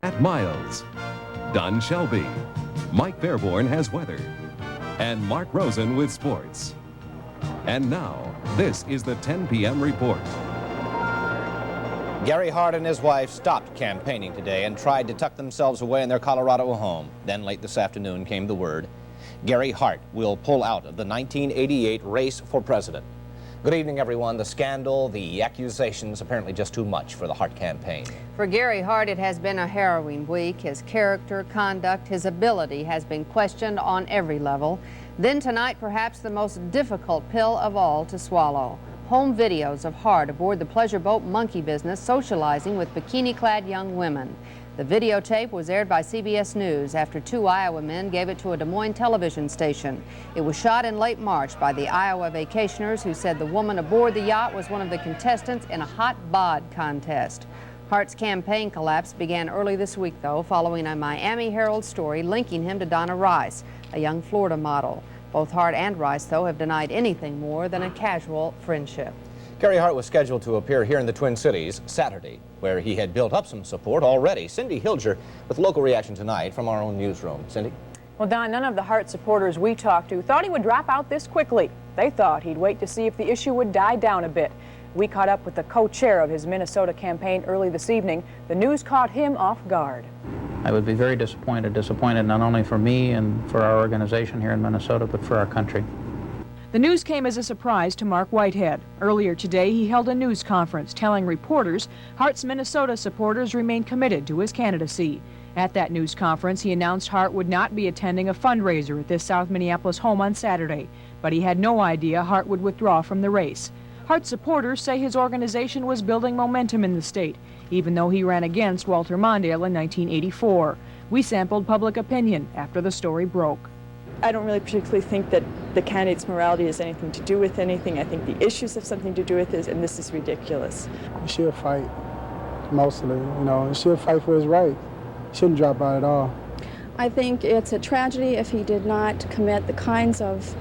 At Miles, Don Shelby, Mike Fairborn has weather, and Mark Rosen with sports. And now, this is the 10 p.m. report. Gary Hart and his wife stopped campaigning today and tried to tuck themselves away in their Colorado home. Then late this afternoon came the word. Gary Hart will pull out of the 1988 race for president. Good evening, everyone. The scandal, the accusations, apparently just too much for the Hart campaign. For Gary Hart, it has been a harrowing week. His character, conduct, his ability has been questioned on every level. Then tonight, perhaps the most difficult pill of all to swallow. Home videos of Hart aboard the pleasure boat Monkey Business socializing with bikini-clad young women. The videotape was aired by CBS News after two Iowa men gave it to a Des Moines television station. It was shot in late March by the Iowa vacationers who said the woman aboard the yacht was one of the contestants in a hot bod contest. Hart's campaign collapse began early this week, though, following a Miami Herald story linking him to Donna Rice, a young Florida model. Both Hart and Rice, though, have denied anything more than a casual friendship. Gary Hart was scheduled to appear here in the Twin Cities Saturday, where he had built up some support already. Cindy Hilger with local reaction tonight from our own newsroom. Cindy? Well, Don, none of the Hart supporters we talked to thought he would drop out this quickly. They thought he'd wait to see if the issue would die down a bit. We caught up with the co-chair of his Minnesota campaign early this evening. The news caught him off guard. I would be very disappointed not only for me and for our organization here in Minnesota, but for our country. The news came as a surprise to Mark Whitehead. Earlier today, he held a news conference telling reporters Hart's Minnesota supporters remain committed to his candidacy. At that news conference, he announced Hart would not be attending a fundraiser at this South Minneapolis home on Saturday, but he had no idea Hart would withdraw from the race. Hart supporters say his organization was building momentum in the state, even though he ran against Walter Mondale in 1984. We sampled public opinion after the story broke. I don't really particularly think that the candidate's morality has anything to do with anything. I think the issues have something to do with it, and this is ridiculous. He should fight, mostly, he should fight for his right. He shouldn't drop out at all. I think it's a tragedy if he did not commit the kinds of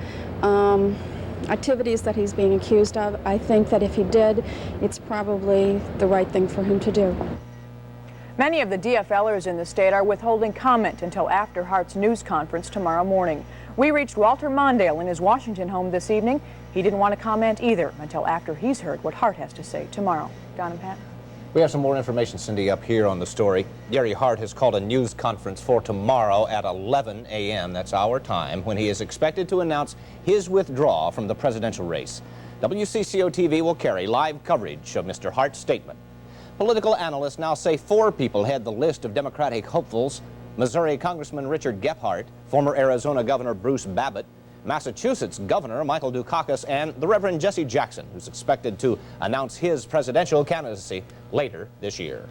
activities that he's being accused of. I think that if he did, it's probably the right thing for him to do. Many of the DFLers in the state are withholding comment until after Hart's news conference tomorrow morning. We reached Walter Mondale in his Washington home this evening. He didn't want to comment either until after he's heard what Hart has to say tomorrow. Don and Pat? We have some more information, Cindy, up here on the story. Gary Hart has called a news conference for tomorrow at 11 a.m. That's our time, when he is expected to announce his withdrawal from the presidential race. WCCO TV will carry live coverage of Mr. Hart's statement. Political analysts now say 4 people head the list of Democratic hopefuls: Missouri Congressman Richard Gephardt, former Arizona Governor Bruce Babbitt, Massachusetts Governor Michael Dukakis, and the Reverend Jesse Jackson, who's expected to announce his presidential candidacy later this year.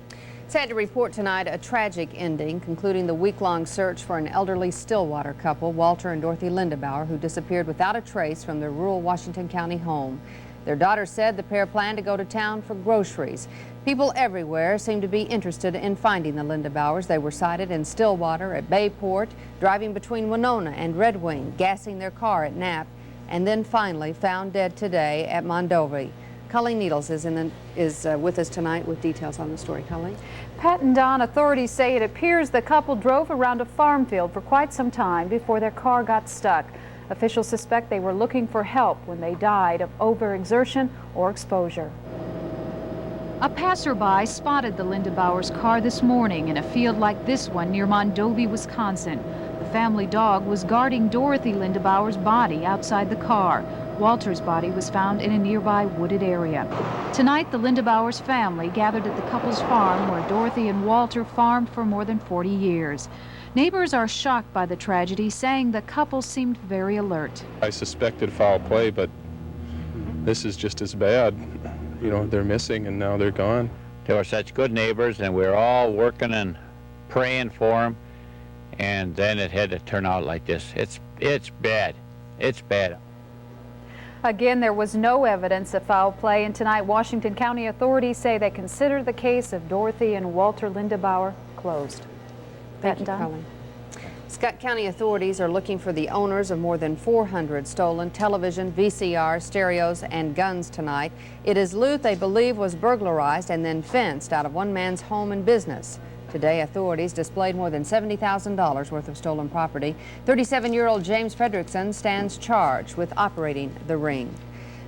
Sad to report tonight a tragic ending, concluding the week-long search for an elderly Stillwater couple, Walter and Dorothy Lindebauer, who disappeared without a trace from their rural Washington County home. Their daughter said the pair planned to go to town for groceries. People everywhere seem to be interested in finding the Lindebauers. They were sighted in Stillwater, at Bayport, driving between Winona and Red Wing, gassing their car at Knapp, and then finally found dead today at Mondovi. Colleen Needles is with us tonight with details on the story. Colleen? Pat and Don, authorities say it appears the couple drove around a farm field for quite some time before their car got stuck. Officials suspect they were looking for help when they died of overexertion or exposure. A passerby spotted the Lindebauers' car this morning in a field like this one near Mondovi, Wisconsin. The family dog was guarding Dorothy Lindebauer's body outside the car. Walter's body was found in a nearby wooded area. Tonight, the Lindebauers' family gathered at the couple's farm where Dorothy and Walter farmed for more than 40 years. Neighbors are shocked by the tragedy, saying the couple seemed very alert. I suspected foul play, but this is just as bad. They're missing and now they're gone. They were such good neighbors, and we were all working and praying for them, and then it had to turn out like this. It's bad. It's bad. Again, there was no evidence of foul play, and tonight Washington County authorities say they consider the case of Dorothy and Walter Lindebauer closed. Thank you, Colleen. Scott County authorities are looking for the owners of more than 400 stolen television, VCR, stereos, and guns tonight. It is loot they believe was burglarized and then fenced out of one man's home and business. Today, authorities displayed more than $70,000 worth of stolen property. 37-year-old James Fredrickson stands charged with operating the ring.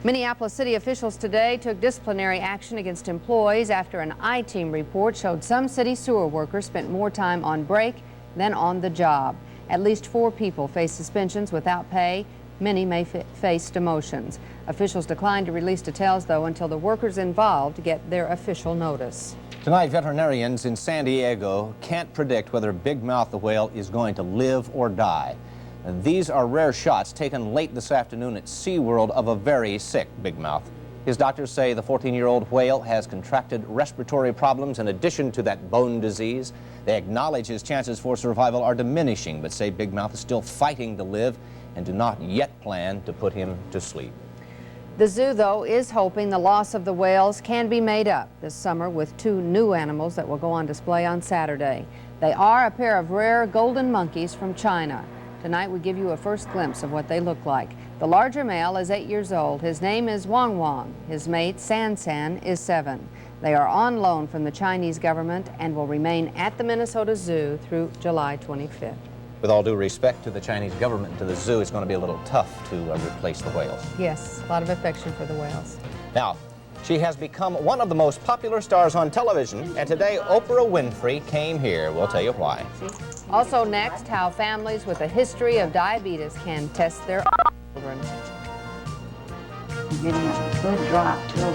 Minneapolis city officials today took disciplinary action against employees after an I-Team report showed some city sewer workers spent more time on break than on the job. At least 4 people face suspensions without pay. Many may face demotions. Officials declined to release details, though, until the workers involved get their official notice. Tonight, veterinarians in San Diego can't predict whether Big Mouth the whale is going to live or die. And these are rare shots taken late this afternoon at SeaWorld of a very sick Big Mouth. His doctors say the 14-year-old whale has contracted respiratory problems in addition to that bone disease. They acknowledge his chances for survival are diminishing, but say Big Mouth is still fighting to live and do not yet plan to put him to sleep. The zoo, though, is hoping the loss of the whales can be made up this summer with 2 new animals that will go on display on Saturday. They are a pair of rare golden monkeys from China. Tonight we give you a first glimpse of what they look like. The larger male is 8 years old. His name is Wang Wang. His mate, San San, is 7. They are on loan from the Chinese government and will remain at the Minnesota Zoo through July 25th. With all due respect to the Chinese government and to the zoo, it's going to be a little tough to replace the whales. Yes, a lot of affection for the whales. Now, she has become one of the most popular stars on television, and today Oprah Winfrey came here. We'll tell you why. Also next, how families with a history of diabetes can test their children. Give them a good drop, too.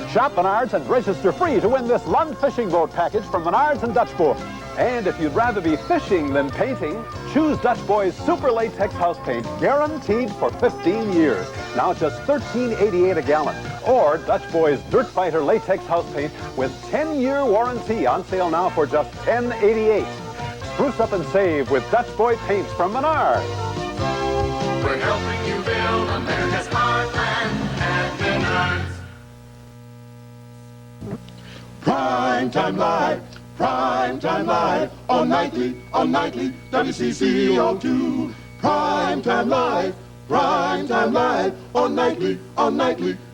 Shop Menards and register free to win this Lund fishing boat package from Menards and Dutch Boy. And if you'd rather be fishing than painting, choose Dutch Boy's Super Latex House Paint, guaranteed for 15 years. Now just $13.88 a gallon. Or Dutch Boy's Dirt Fighter Latex House Paint with 10-year warranty, on sale now for just $10.88. Spruce up and save with Dutch Boy paints from Menards. We're helping you build America's heartland at Menards. Primetime Live, on nightly, WCCO2. Primetime Live, on nightly,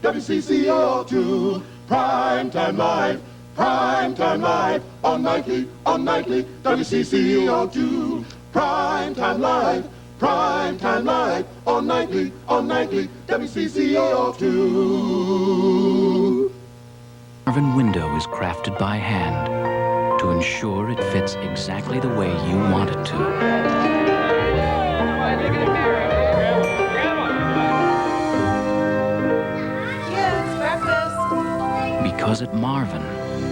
WCCO2. Primetime Live, on nightly, WCCO2. Primetime Live, on nightly, WCCO2. Marvin window is crafted by hand to ensure it fits exactly the way you want it to. Yes, breakfast. Because at Marvin,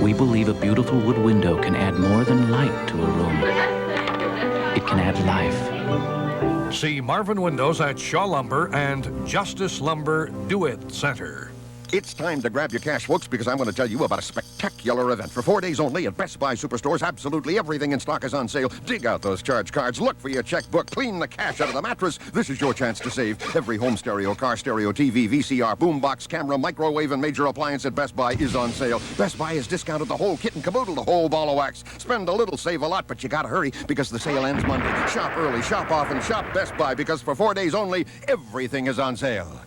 we believe a beautiful wood window can add more than light to a room. It can add life. See Marvin Windows at Shaw Lumber and Justice Lumber Do-It Center. It's time to grab your cash, folks, because I'm going to tell you about a spectacular event. For 4 days only at Best Buy Superstores, absolutely everything in stock is on sale. Dig out those charge cards, look for your checkbook, clean the cash out of the mattress. This is your chance to save. Every home stereo, car stereo, TV, VCR, boombox, camera, microwave, and major appliance at Best Buy is on sale. Best Buy has discounted the whole kit and caboodle, the whole ball of wax. Spend a little, save a lot, but you gotta hurry because the sale ends Monday. Shop early, shop often, shop Best Buy because for 4 days only, everything is on sale.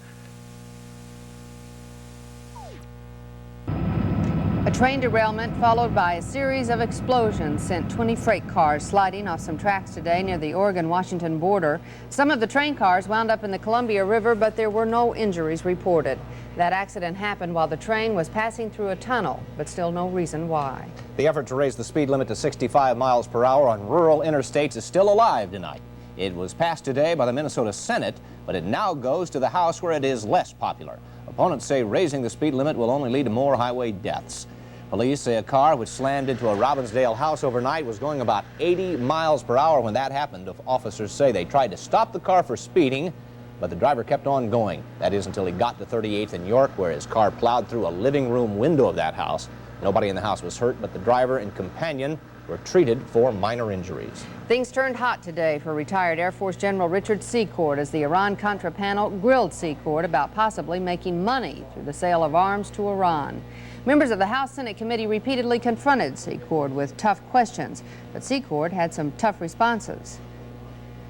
A train derailment followed by a series of explosions sent 20 freight cars sliding off some tracks today near the Oregon-Washington border. Some of the train cars wound up in the Columbia River, but there were no injuries reported. That accident happened while the train was passing through a tunnel, but still no reason why. The effort to raise the speed limit to 65 miles per hour on rural interstates is still alive tonight. It was passed today by the Minnesota Senate, but it now goes to the House where it is less popular. Opponents say raising the speed limit will only lead to more highway deaths. Police say a car which slammed into a Robbinsdale house overnight was going about 80 miles per hour when that happened. Officers say they tried to stop the car for speeding, but the driver kept on going. That is until he got to 38th and York, where his car plowed through a living room window of that house. Nobody in the house was hurt, but the driver and companion were treated for minor injuries. Things turned hot today for retired Air Force General Richard Secord as the Iran-Contra panel grilled Secord about possibly making money through the sale of arms to Iran. Members of the House Senate Committee repeatedly confronted Secord with tough questions, but Secord had some tough responses.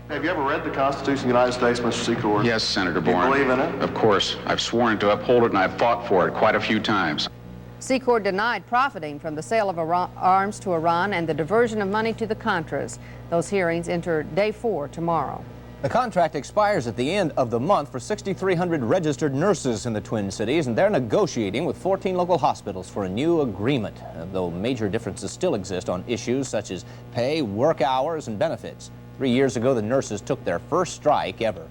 Have you ever read the Constitution of the United States, Mr. Secord? Yes, Senator Bourne. Do you believe in it? Of course. I've sworn to uphold it, and I've fought for it quite a few times. Secor denied profiting from the sale of arms to Iran and the diversion of money to the Contras. Those hearings enter day 4 tomorrow. The contract expires at the end of the month for 6,300 registered nurses in the Twin Cities, and they're negotiating with 14 local hospitals for a new agreement, though major differences still exist on issues such as pay, work hours, and benefits. 3 years ago, the nurses took their first strike ever.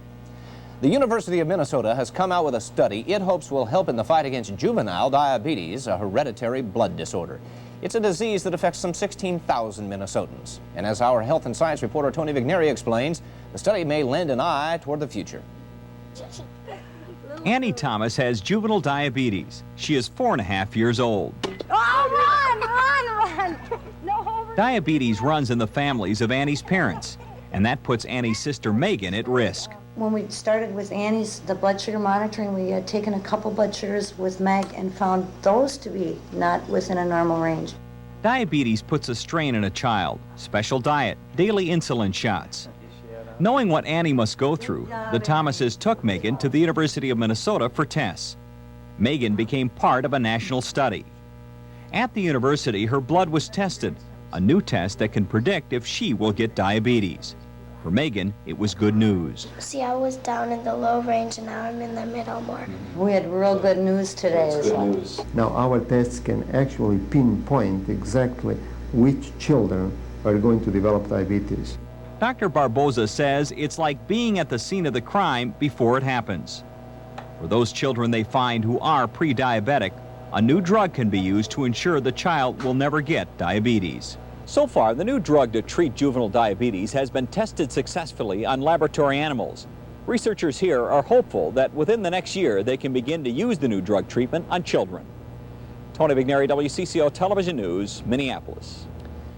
The University of Minnesota has come out with a study it hopes will help in the fight against juvenile diabetes, a hereditary blood disorder. It's a disease that affects some 16,000 Minnesotans. And as our health and science reporter Tony Vigneri explains, the study may lend an eye toward the future. Annie Thomas has juvenile diabetes. She is 4.5 years old. Oh, run! No. Diabetes runs in the families of Annie's parents, and that puts Annie's sister Megan at risk. When we started with Annie's, the blood sugar monitoring, we had taken a couple blood sugars with Meg and found those to be not within a normal range. Diabetes puts a strain on a child. Special diet, daily insulin shots. Knowing what Annie must go through, the Thomases took Megan to the University of Minnesota for tests. Megan became part of a national study. At the university, her blood was tested, a new test that can predict if she will get diabetes. For Megan, it was good news. See, I was down in the low range and now I'm in the middle more. We had real good news today as well. Now our tests can actually pinpoint exactly which children are going to develop diabetes. Dr. Barboza says it's like being at the scene of the crime before it happens. For those children they find who are pre-diabetic, a new drug can be used to ensure the child will never get diabetes. So far, the new drug to treat juvenile diabetes has been tested successfully on laboratory animals. Researchers here are hopeful that within the next year they can begin to use the new drug treatment on children. Tony Vigneri, WCCO Television News, Minneapolis.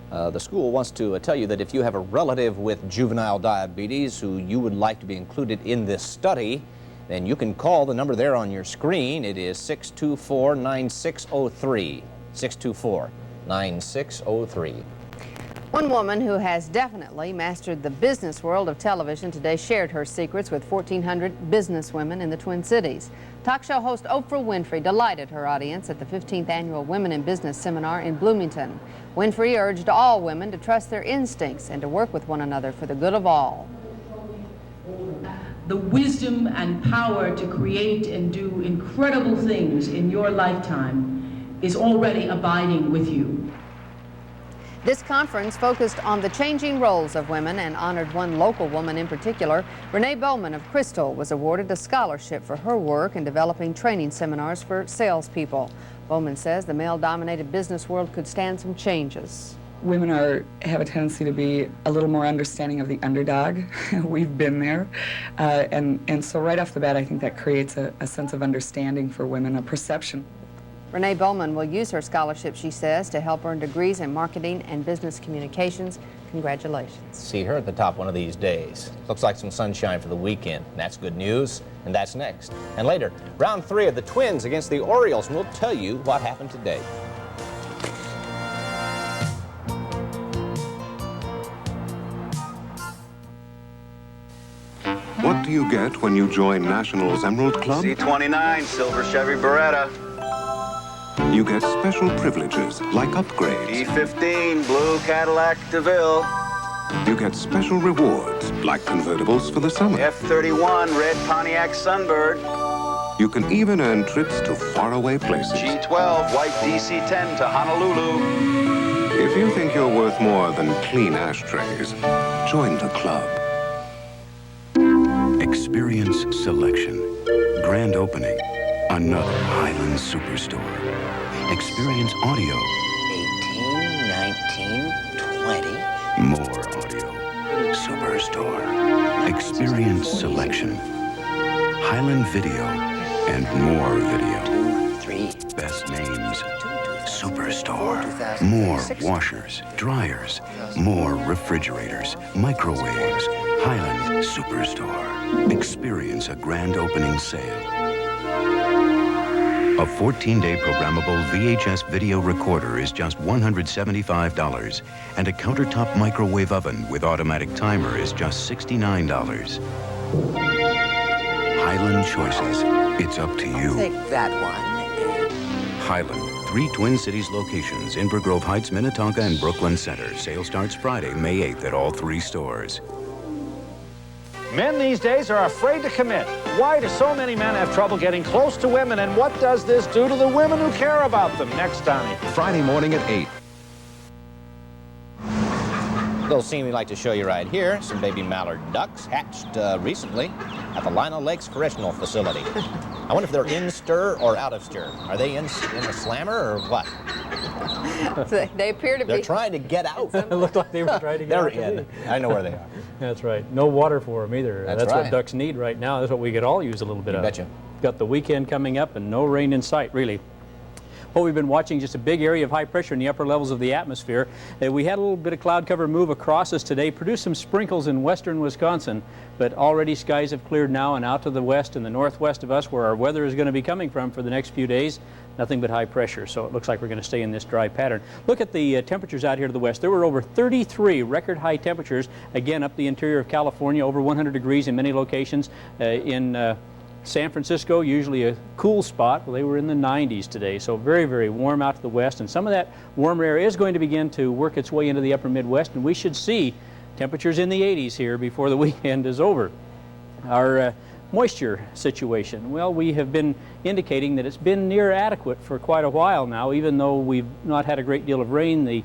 The school wants to tell you that if you have a relative with juvenile diabetes who you would like to be included in this study, then you can call the number there on your screen. It is 624-9603. 624-9603. One woman who has definitely mastered the business world of television today shared her secrets with 1,400 businesswomen in the Twin Cities. Talk show host Oprah Winfrey delighted her audience at the 15th Annual Women in Business Seminar in Bloomington. Winfrey urged all women to trust their instincts and to work with one another for the good of all. The wisdom and power to create and do incredible things in your lifetime is already abiding with you. This conference focused on the changing roles of women and honored one local woman in particular. Renee Bowman of Crystal was awarded a scholarship for her work in developing training seminars for salespeople. Bowman says the male-dominated business world could stand some changes. Women have a tendency to be a little more understanding of the underdog. We've been there. And so right off the bat, I think that creates a sense of understanding for women, a perception. Renee Bowman will use her scholarship, she says, to help earn degrees in marketing and business communications. Congratulations. See her at the top one of these days. Looks like some sunshine for the weekend. That's good news, and that's next. And later, round 3 of the Twins against the Orioles, and we'll tell you what happened today. What do you get when you join National's Emerald Club? C29, silver Chevy Beretta. You get special privileges like upgrades. E15, blue Cadillac DeVille. You get special rewards like convertibles for the summer. F31, red Pontiac Sunbird. You can even earn trips to faraway places. G12, white DC10 to Honolulu. If you think you're worth more than clean ashtrays, join the club. Experience selection. Grand opening. Another Highland Superstore. Experience audio. 18, 19, 20. More audio. Superstore. Experience selection. Highland Video and more video. 2, 3. Best names. Superstore. More washers, dryers, more refrigerators, microwaves. Highland Superstore. Experience a grand opening sale. A 14-day programmable VHS video recorder is just $175, and a countertop microwave oven with automatic timer is just $69. Highland Choices. It's up to you. Take that one. Highland, 3 Twin Cities locations, Inver Grove Heights, Minnetonka, and Brooklyn Center. Sale starts Friday, May 8th at all 3 stores. Men these days are afraid to commit. Why do so many men have trouble getting close to women, and what does this do to the women who care about them? Next time. Friday morning at 8. Little scene we'd like to show you right here. Some baby mallard ducks hatched recently at the Lino Lakes Correctional Facility. I wonder if they're in stir or out of stir. Are they in the slammer or what? They appear to be. They're trying to get out. It looked like they were trying to get They're out. in. I know where they are. That's right. No water for them either. That's what right. ducks need right now. That's what we could all use a little bit of. Betcha. Got the weekend coming up and no rain in sight, really. Well, we've been watching just a big area of high pressure in the upper levels of the atmosphere. We had a little bit of cloud cover move across us today, produced some sprinkles in western Wisconsin, but already skies have cleared now, and out to the west and the northwest of us, where our weather is going to be coming from for the next few days, nothing but high pressure. So it looks like we're going to stay in this dry pattern. Look at the temperatures out here to the west. There were over 33 record high temperatures, again up the interior of California, over 100 degrees in many locations. In San Francisco, usually a cool spot. Well, they were in the 90s today, so very, very warm out to the west. And some of that warmer air is going to begin to work its way into the upper Midwest, and we should see temperatures in the 80s here before the weekend is over. Our moisture situation, well, we have been indicating that it's been near adequate for quite a while now, even though we've not had a great deal of rain. The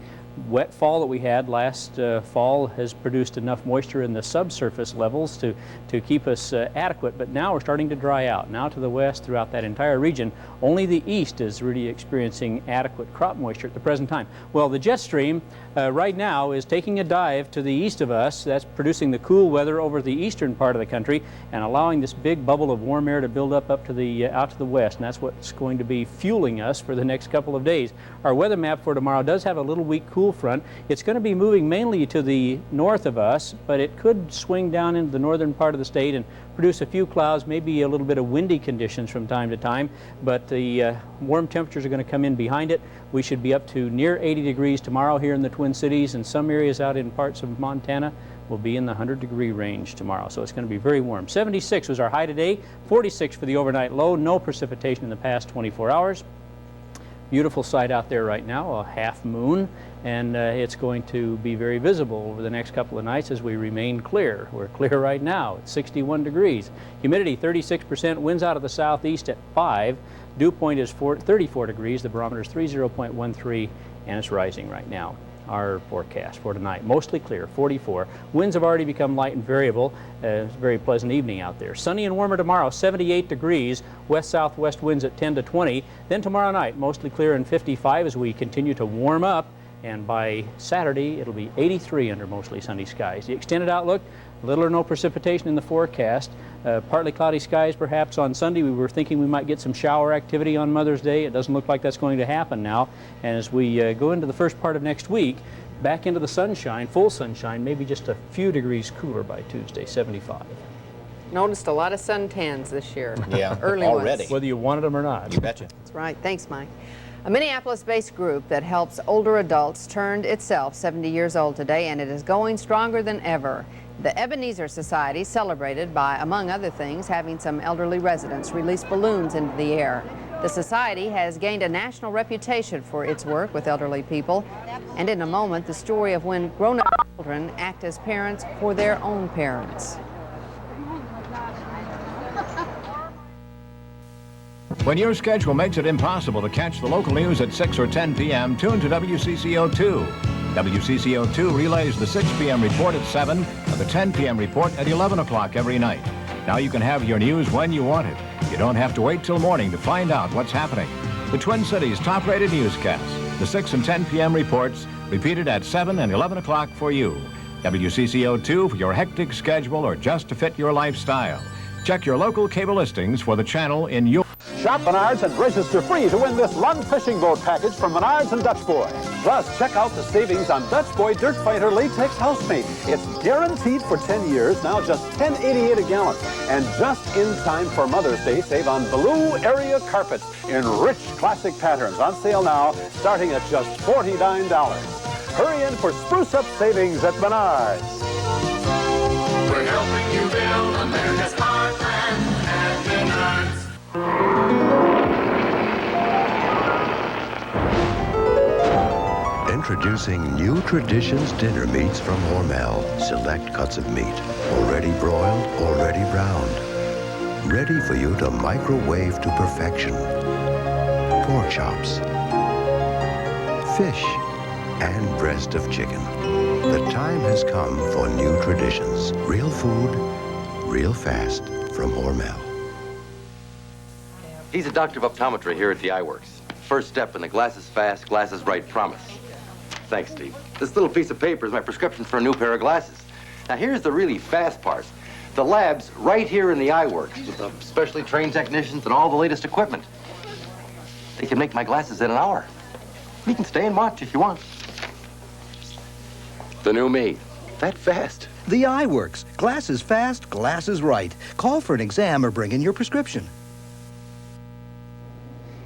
wet fall that we had last fall has produced enough moisture in the subsurface levels to keep us adequate, but now we're starting to dry out. Now to the west throughout that entire region, only the east is really experiencing adequate crop moisture at the present time. Well, the jet stream right now is taking a dive to the east of us. That's producing the cool weather over the eastern part of the country and allowing this big bubble of warm air to build up to the out to the west, and that's what's going to be fueling us for the next couple of days. Our weather map for tomorrow does have a little weak cool front. It's going to be moving mainly to the north of us, but it could swing down into the northern part of the state and produce a few clouds, maybe a little bit of windy conditions from time to time, but the warm temperatures are going to come in behind it. We should be up to near 80 degrees tomorrow here in the Twin Cities, and some areas out in parts of Montana will be in the 100-degree range tomorrow, so it's going to be very warm. 76 was our high today, 46 for the overnight low, no precipitation in the past 24 hours. Beautiful sight out there right now, a half moon, and it's going to be very visible over the next couple of nights as we remain clear. We're clear right now at 61 degrees. Humidity 36%, winds out of the southeast at 5. Dew point is 34 degrees, the barometer is 30.13, and it's rising right now. Our forecast for tonight, mostly clear, 44. Winds have already become light and variable. It's a very pleasant evening out there. Sunny and warmer tomorrow, 78 degrees, west-southwest winds at 10 to 20. Then tomorrow night, mostly clear and 55 as we continue to warm up. And by Saturday, it'll be 83 under mostly sunny skies. The extended outlook, little or no precipitation in the forecast. Partly cloudy skies perhaps on Sunday. We were thinking we might get some shower activity on Mother's Day. It doesn't look like that's going to happen now. And as we go into the first part of next week, back into the sunshine, full sunshine, maybe just a few degrees cooler by Tuesday, 75. Noticed a lot of suntans this year. Yeah, early already. ones. Whether you wanted them or not. You betcha. That's right. Thanks, Mike. A Minneapolis-based group that helps older adults turned itself 70 years old today, and it is going stronger than ever. The Ebenezer Society celebrated by, among other things, having some elderly residents release balloons into the air. The society has gained a national reputation for its work with elderly people, and in a moment, the story of when grown-up children act as parents for their own parents. When your schedule makes it impossible to catch the local news at 6 or 10 p.m., tune to WCCO 2. WCCO 2 relays the 6 p.m. report at 7 and the 10 p.m. report at 11 o'clock every night. Now you can have your news when you want it. You don't have to wait till morning to find out what's happening. The Twin Cities' top-rated newscasts, the 6 and 10 p.m. reports, repeated at 7 and 11 o'clock for you. WCCO 2 for your hectic schedule or just to fit your lifestyle. Check your local cable listings for the channel in your... Shop Menards and register free to win this Lund fishing boat package from Menards and Dutch Boy. Plus, check out the savings on Dutch Boy Dirt Fighter latex house paint. It's guaranteed for 10 years, now just $10.88 a gallon. And just in time for Mother's Day, save on blue area carpets in rich classic patterns. On sale now, starting at just $49. Hurry in for spruce-up savings at Menards. We're helping you build America's heartland at Menards. Introducing New Traditions dinner meats from Hormel. Select cuts of meat, already broiled, already browned. Ready for you to microwave to perfection. Pork chops, fish, and breast of chicken. The time has come for New Traditions. Real food, real fast from Hormel. He's a doctor of optometry here at the Eye Works. First step in the glasses fast, glasses right promise. Thanks, Steve. This little piece of paper is my prescription for a new pair of glasses. Now, here's the really fast part. The lab's right here in the Eye Works with the specially trained technicians and all the latest equipment. They can make my glasses in an hour. You can stay and watch if you want. The new me. That fast. The Eye Works. Glasses fast, glasses right. Call for an exam or bring in your prescription.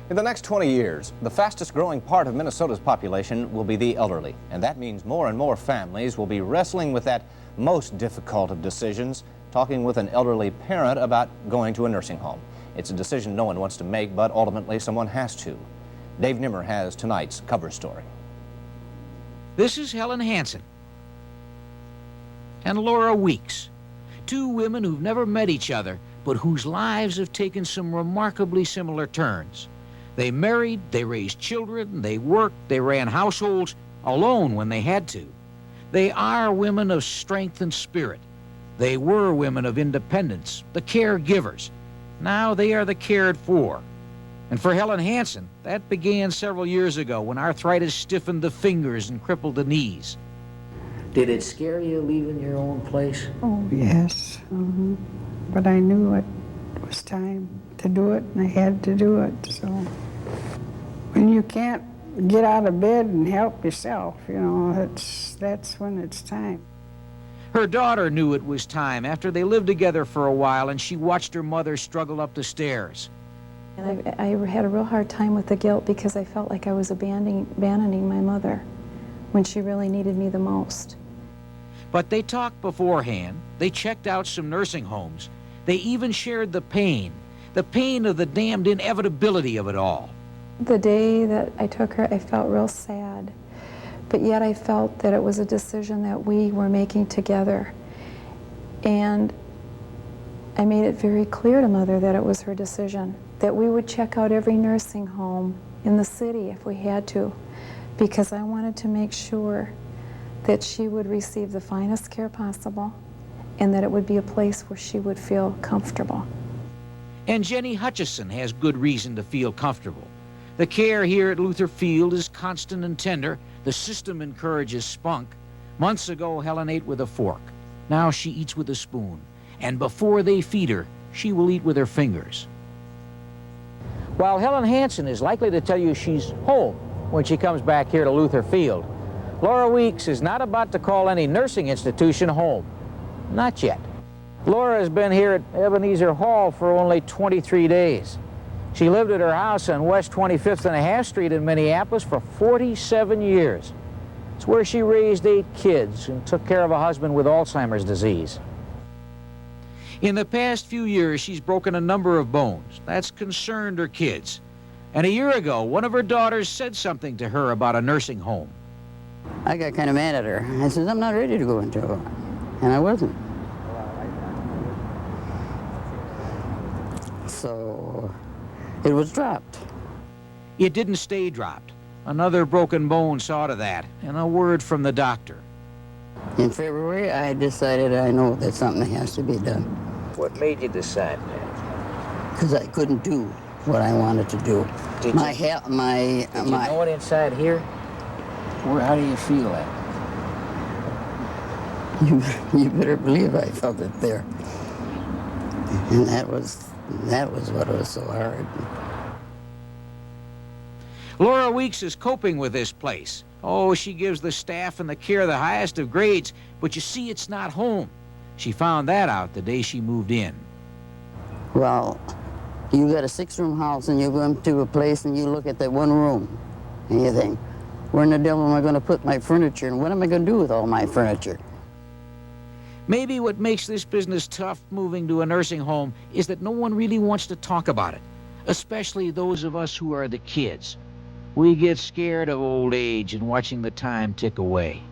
In the next 20 years, the fastest growing part of Minnesota's population will be the elderly. And that means more and more families will be wrestling with that most difficult of decisions, talking with an elderly parent about going to a nursing home. It's a decision no one wants to make, but ultimately someone has to. Dave Nimmer has tonight's cover story. This is Helen Hansen and Laura Weeks, two women who've never met each other, but whose lives have taken some remarkably similar turns. They married, they raised children, they worked, they ran households alone when they had to. They are women of strength and spirit. They were women of independence, the caregivers. Now they are the cared for. And for Helen Hansen, that began several years ago when arthritis stiffened the fingers and crippled the knees. Did it scare you leaving your own place? Oh, yes. But I knew it was time to do it, and I had to do it. So when you can't get out of bed and help yourself, you know, that's when it's time. Her daughter knew it was time after they lived together for a while and she watched her mother struggle up the stairs. And I had a real hard time with the guilt because I felt like I was abandoning my mother when she really needed me the most. But they talked beforehand. They checked out some nursing homes. They even shared the pain of the damned inevitability of it all. The day that I took her, I felt real sad. But yet I felt that it was a decision that we were making together. And I made it very clear to Mother that it was her decision, that we would check out every nursing home in the city if we had to, because I wanted to make sure that she would receive the finest care possible and that it would be a place where she would feel comfortable. And Jenny Hutchison has good reason to feel comfortable. The care here at Luther Field is constant and tender. The system encourages spunk. Months ago, Helen ate with a fork. Now she eats with a spoon. And before they feed her, she will eat with her fingers. While Helen Hansen is likely to tell you she's home when she comes back here to Luther Field, Laura Weeks is not about to call any nursing institution home. Not yet. Laura has been here at Ebenezer Hall for only 23 days. She lived at her house on West 25th and a half Street in Minneapolis for 47 years. It's where she raised 8 kids and took care of a husband with Alzheimer's disease. In the past few years, she's broken a number of bones. That's concerned her kids. And a year ago, one of her daughters said something to her about a nursing home. I got kind of mad at her. I said, I'm not ready to go into it. And I wasn't. So it was dropped. It didn't stay dropped. Another broken bone saw to that, and a word from the doctor. In February, I decided I know that something has to be done. What made you decide that? Because I couldn't do what I wanted to do. Did you know it inside here? How do you feel at? You better believe I felt it there. And that was what was so hard. Laura Weeks is coping with this place. Oh, she gives the staff and the care the highest of grades, but you see, it's not home. She found that out the day she moved in. Well, you got a 6-room house and you go into a place and you look at that one room and you think, where in the devil am I going to put my furniture and what am I going to do with all my furniture? Maybe what makes this business tough moving to a nursing home is that no one really wants to talk about it, especially those of us who are the kids. We get scared of old age and watching the time tick away.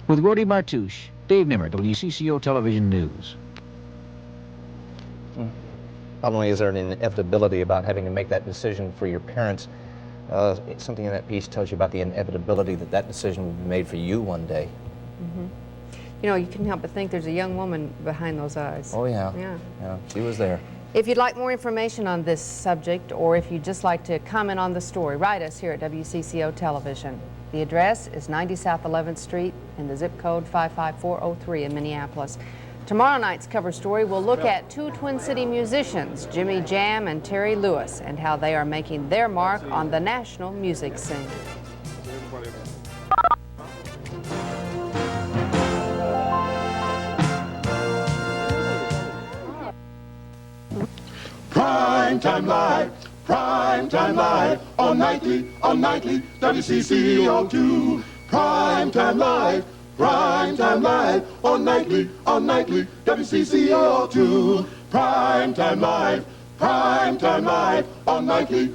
With Gordy Martouche, Dave Nimmer, WCCO Television News. Not only is there an inevitability about having to make that decision for your parents, something in that piece tells you about the inevitability that that decision will be made for you one day. You know, you can't help but think there's a young woman behind those eyes. Oh, yeah. Yeah. She was there. If you'd like more information on this subject, or if you'd just like to comment on the story, write us here at WCCO Television. The address is 90 South 11th Street and the zip code 55403 in Minneapolis. Tomorrow night's cover story will look at two Twin City musicians, Jimmy Jam and Terry Lewis, and how they are making their mark on the national music scene. Prime Time Live, on nightly, WCCO2. Prime Time Live, on nightly, WCCO2. Prime Time Live, on nightly,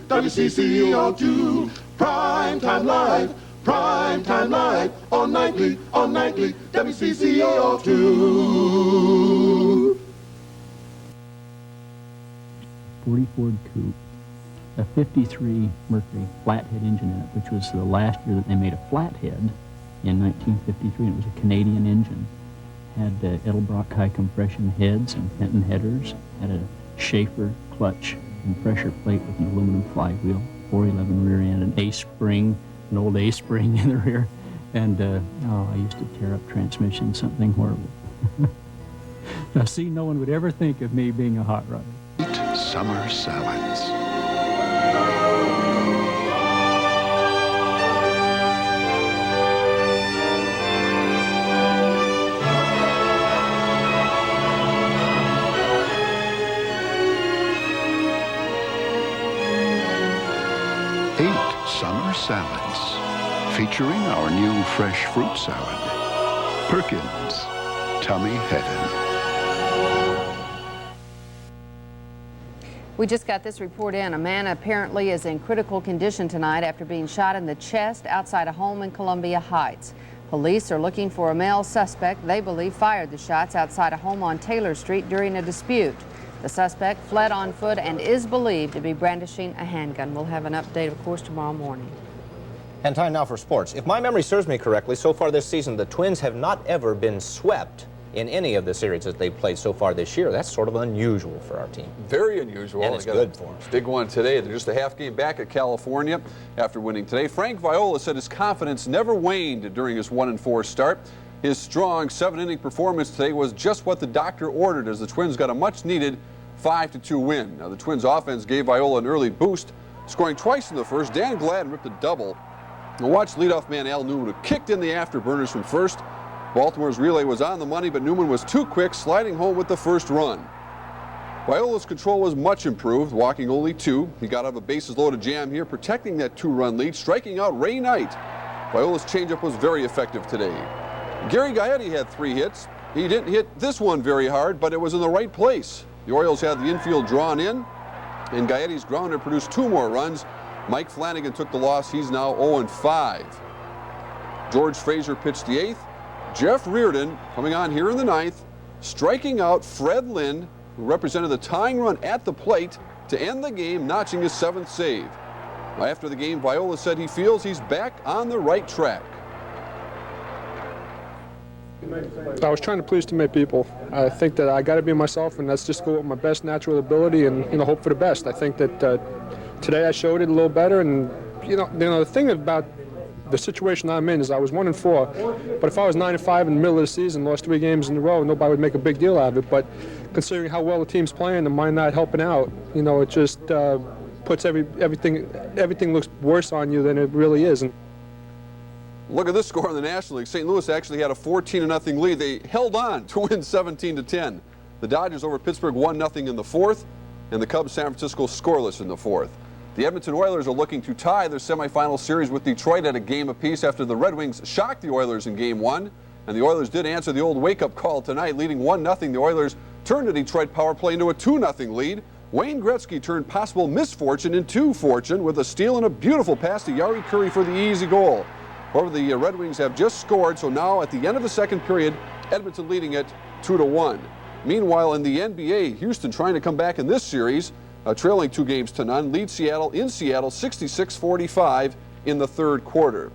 WCCO2. Prime Time Live, on nightly, WCCO2. 40 Ford Coupe, a 53 Mercury flathead engine in it, which was the last year that they made a flathead in 1953, and it was a Canadian engine. Had Edelbrock high compression heads and Fenton headers, had a Schaefer clutch and pressure plate with an aluminum flywheel, 411 rear end, an A-spring, an old A-spring in the rear, and I used to tear up transmissions, something horrible. Now see, no one would ever think of me being a hot rodder. Summer salads. Summer salads, featuring our new fresh fruit salad. Perkins, tummy heaven. We just got this report in. A man apparently is in critical condition tonight after being shot in the chest outside a home in Columbia Heights. Police are looking for a male suspect they believe fired the shots outside a home on Taylor Street during a dispute. The suspect fled on foot and is believed to be brandishing a handgun. We'll have an update, of course, tomorrow morning. And time now for sports. If my memory serves me correctly, so far this season, the Twins have not ever been swept in any of the series that they've played so far this year. That's sort of unusual for our team. Very unusual. And it's good for them. Big one today. They're just a half game back at California after winning today. Frank Viola said his confidence never waned during his 1-4 start. His strong 7-inning performance today was just what the doctor ordered as the Twins got a much-needed 5-2 win. Now, the Twins offense gave Viola an early boost, scoring twice in the first. Dan Gladden ripped a double. And watch leadoff man Al Newman, who kicked in the afterburners from first. Baltimore's relay was on the money, but Newman was too quick, sliding home with the first run. Viola's control was much improved, walking only 2. He got out of a bases-loaded jam here, protecting that 2-run lead, striking out Ray Knight. Viola's changeup was very effective today. Gary Gaetti had 3 hits. He didn't hit this one very hard, but it was in the right place. The Orioles had the infield drawn in, and Gaetti's grounder produced 2 more runs. Mike Flanagan took the loss. He's now 0-5. George Frazier pitched the 8th. Jeff Reardon, coming on here in the 9th, striking out Fred Lind, who represented the tying run at the plate to end the game, notching his 7th save. After the game, Viola said he feels he's back on the right track. I was trying to please too many people. I think that I got to be myself, and that's just go with my best natural ability and hope for the best. I think that today I showed it a little better, and the thing about the situation I'm in is I was 1-4, but if I was 9-5 in the middle of the season, lost 3 games in a row, nobody would make a big deal out of it. But considering how well the team's playing and mine not helping out, it just puts everything looks worse on you than it really is. And Look at this score in the National League. St. Louis actually had a 14-0 lead. They held on to win 17-10. The Dodgers over Pittsburgh 1-0 in the fourth, and the Cubs San Francisco scoreless in the fourth. The Edmonton Oilers are looking to tie their semifinal series with Detroit at a game apiece after the Red Wings shocked the Oilers in Game 1. And the Oilers did answer the old wake-up call tonight, leading 1-0. The Oilers turned a Detroit power play into a 2-0 lead. Wayne Gretzky turned possible misfortune into fortune with a steal and a beautiful pass to Yari Curry for the easy goal. However, the Red Wings have just scored, so now at the end of the second period, Edmonton leading it 2-1. Meanwhile, in the NBA, Houston trying to come back in this series, trailing 2-0, lead Seattle in Seattle 66-45 in the third quarter.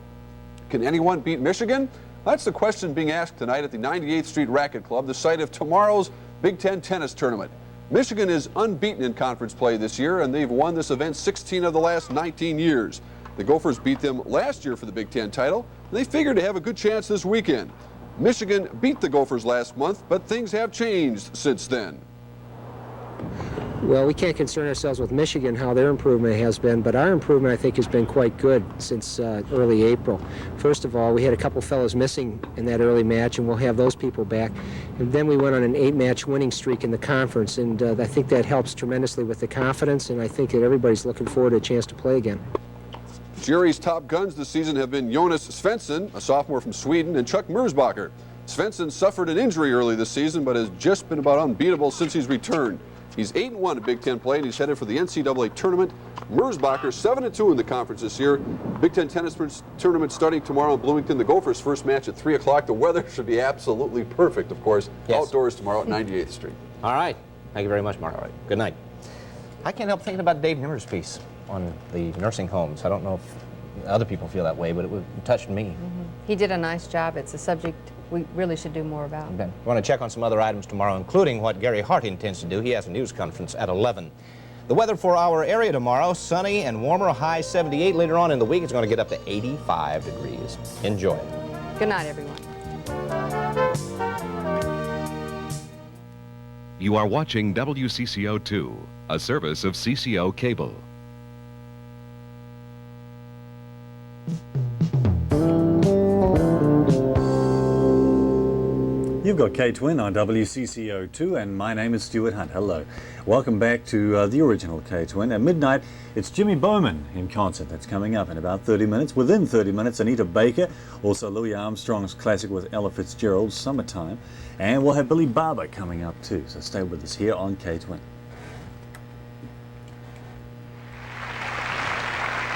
Can anyone beat Michigan? That's the question being asked tonight at the 98th Street Racquet Club, the site of tomorrow's Big Ten tennis tournament. Michigan is unbeaten in conference play this year, and they've won this event 16 of the last 19 years. The Gophers beat them last year for the Big Ten title, and they figured to have a good chance this weekend. Michigan beat the Gophers last month, but things have changed since then. Well, we can't concern ourselves with Michigan, how their improvement has been, but our improvement, I think, has been quite good since early April. First of all, we had a couple fellows missing in that early match, and we'll have those people back. And then we went on an 8-match winning streak in the conference, and I think that helps tremendously with the confidence, and I think that everybody's looking forward to a chance to play again. Jerry's top guns this season have been Jonas Svensson, a sophomore from Sweden, and Chuck Merzbacher. Svensson suffered an injury early this season, but has just been about unbeatable since he's returned. He's 8-1 in Big Ten play, and he's headed for the NCAA tournament. Merzbacher 7-2 in the conference this year. Big Ten tennis tournament starting tomorrow in Bloomington. The Gophers' first match at 3 o'clock. The weather should be absolutely perfect, of course. Yes. Outdoors tomorrow at 98th Street. All right. Thank you very much, Mark. All right. Good night. I can't help thinking about Dave Nimmer's piece on the nursing homes. I don't know if other people feel that way, but it touched me. Mm-hmm. He did a nice job. It's a subject we really should do more about. Okay. We want to check on some other items tomorrow, including what Gary Hart intends to do. He has a news conference at 11. The weather for our area tomorrow, sunny and warmer, high 78. Later on in the week, it's going to get up to 85 degrees. Enjoy. Good night, everyone. You are watching WCCO 2, a service of CCO Cable. You've got K-Twin on WCCO2, and my name is Stuart Hunt. Hello. Welcome back to the original K-Twin. At midnight, it's Jimmy Bowman in concert. That's coming up in about 30 minutes. Within 30 minutes, Anita Baker, also Louis Armstrong's classic with Ella Fitzgerald, Summertime. And we'll have Billy Barber coming up too, so stay with us here on K-Twin.